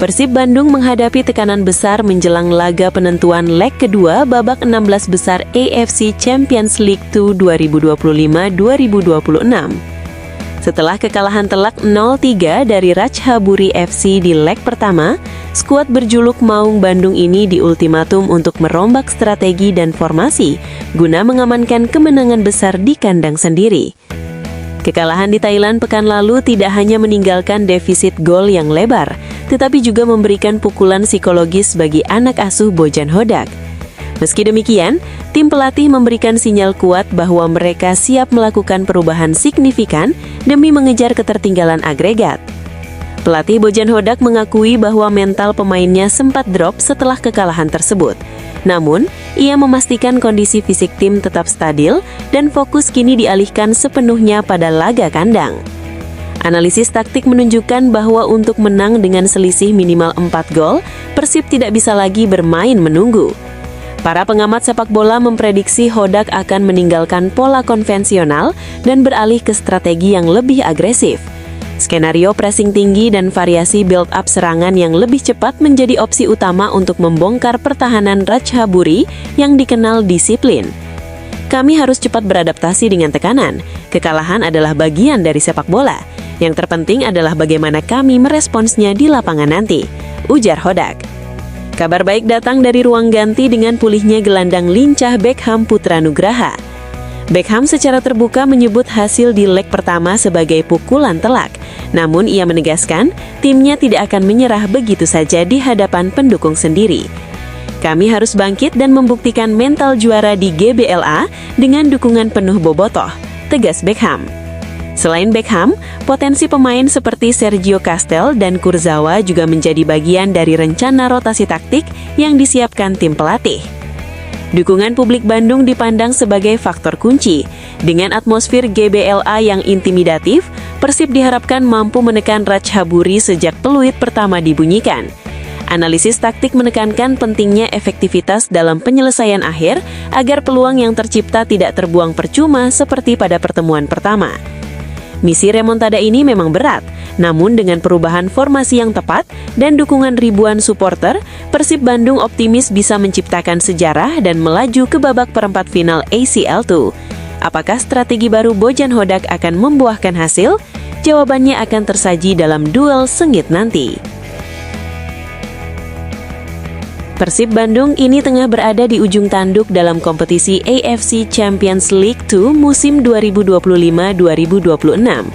Persib Bandung menghadapi tekanan besar menjelang laga penentuan leg kedua babak 16 besar AFC Champions League 2 2025-2026. Setelah kekalahan telak 0-3 dari Ratchaburi FC di leg pertama, skuad berjuluk Maung Bandung ini diultimatum untuk merombak strategi dan formasi guna mengamankan kemenangan besar di kandang sendiri. Kekalahan di Thailand pekan lalu tidak hanya meninggalkan defisit gol yang lebar, tetapi juga memberikan pukulan psikologis bagi anak asuh Bojan Hodak. Meski demikian, tim pelatih memberikan sinyal kuat bahwa mereka siap melakukan perubahan signifikan demi mengejar ketertinggalan agregat. Pelatih Bojan Hodak mengakui bahwa mental pemainnya sempat drop setelah kekalahan tersebut. Namun, ia memastikan kondisi fisik tim tetap stabil dan fokus kini dialihkan sepenuhnya pada laga kandang. Analisis taktik menunjukkan bahwa untuk menang dengan selisih minimal 4 gol, Persib tidak bisa lagi bermain menunggu. Para pengamat sepak bola memprediksi Hodak akan meninggalkan pola konvensional dan beralih ke strategi yang lebih agresif. Skenario pressing tinggi dan variasi build-up serangan yang lebih cepat menjadi opsi utama untuk membongkar pertahanan Ratchaburi yang dikenal disiplin. Kami harus cepat beradaptasi dengan tekanan. Kekalahan adalah bagian dari sepak bola. Yang terpenting adalah bagaimana kami meresponsnya di lapangan nanti, ujar Hodak. Kabar baik datang dari ruang ganti dengan pulihnya gelandang lincah Beckham Putra Nugraha. Beckham secara terbuka menyebut hasil di leg pertama sebagai pukulan telak. Namun ia menegaskan, timnya tidak akan menyerah begitu saja di hadapan pendukung sendiri. Kami harus bangkit dan membuktikan mental juara di GBLA dengan dukungan penuh bobotoh, tegas Beckham. Selain Beckham, potensi pemain seperti Sergio Castel dan Kurzawa juga menjadi bagian dari rencana rotasi taktik yang disiapkan tim pelatih. Dukungan publik Bandung dipandang sebagai faktor kunci. Dengan atmosfer GBLA yang intimidatif, Persib diharapkan mampu menekan Ratchaburi sejak peluit pertama dibunyikan. Analisis taktik menekankan pentingnya efektivitas dalam penyelesaian akhir agar peluang yang tercipta tidak terbuang percuma seperti pada pertemuan pertama. Misi remontada ini memang berat, namun dengan perubahan formasi yang tepat dan dukungan ribuan supporter, Persib Bandung optimis bisa menciptakan sejarah dan melaju ke babak perempat final ACL 2. Apakah strategi baru Bojan Hodak akan membuahkan hasil? Jawabannya akan tersaji dalam duel sengit nanti. Persib Bandung ini tengah berada di ujung tanduk dalam kompetisi AFC Champions League 2 musim 2025-2026.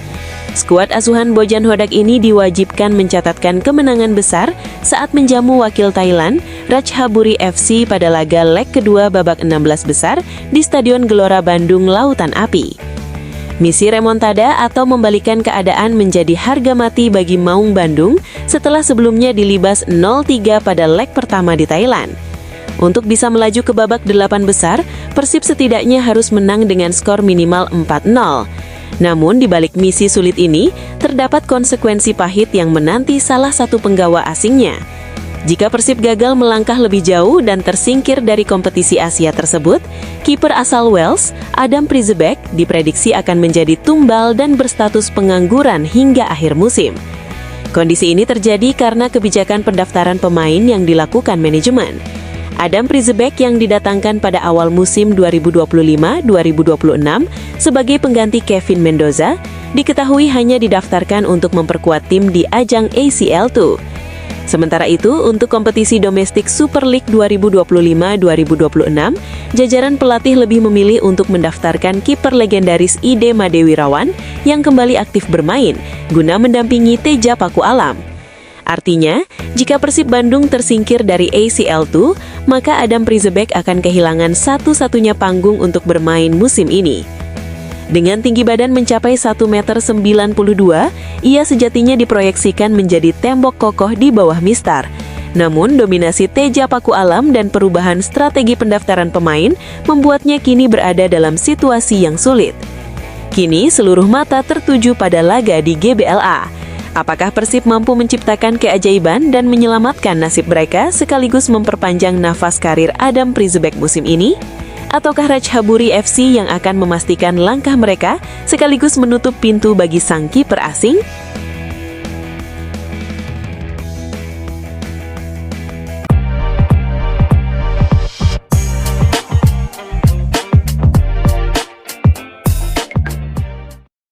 Skuad asuhan Bojan Hodak ini diwajibkan mencatatkan kemenangan besar saat menjamu wakil Thailand, Ratchaburi FC pada laga leg kedua babak 16 besar di Stadion Gelora Bandung Lautan Api. Misi remontada atau membalikan keadaan menjadi harga mati bagi Maung Bandung setelah sebelumnya dilibas 0-3 pada leg pertama di Thailand. Untuk bisa melaju ke babak 8 besar, Persib setidaknya harus menang dengan skor minimal 4-0. Namun di balik misi sulit ini, terdapat konsekuensi pahit yang menanti salah satu penggawa asingnya. Jika Persib gagal melangkah lebih jauh dan tersingkir dari kompetisi Asia tersebut, kiper asal Wales, Adam Prizebeck, diprediksi akan menjadi tumbal dan berstatus pengangguran hingga akhir musim. Kondisi ini terjadi karena kebijakan pendaftaran pemain yang dilakukan manajemen. Adam Prizebeck yang didatangkan pada awal musim 2025-2026 sebagai pengganti Kevin Mendoza, diketahui hanya didaftarkan untuk memperkuat tim di ajang ACL 2. Sementara itu, untuk kompetisi domestik Super League 2025-2026, jajaran pelatih lebih memilih untuk mendaftarkan kiper legendaris Ide Madewirawan yang kembali aktif bermain, guna mendampingi Teja Paku Alam. Artinya, jika Persib Bandung tersingkir dari ACL 2, maka Adam Prizebeck akan kehilangan satu-satunya panggung untuk bermain musim ini. Dengan tinggi badan mencapai 1,92 meter, ia sejatinya diproyeksikan menjadi tembok kokoh di bawah mistar. Namun, dominasi Teja Paku Alam dan perubahan strategi pendaftaran pemain membuatnya kini berada dalam situasi yang sulit. Kini, seluruh mata tertuju pada laga di GBLA. Apakah Persib mampu menciptakan keajaiban dan menyelamatkan nasib mereka sekaligus memperpanjang nafas karir Adam Prizebeck musim ini? Ataukah Ratchaburi FC yang akan memastikan langkah mereka sekaligus menutup pintu bagi sang kiper asing?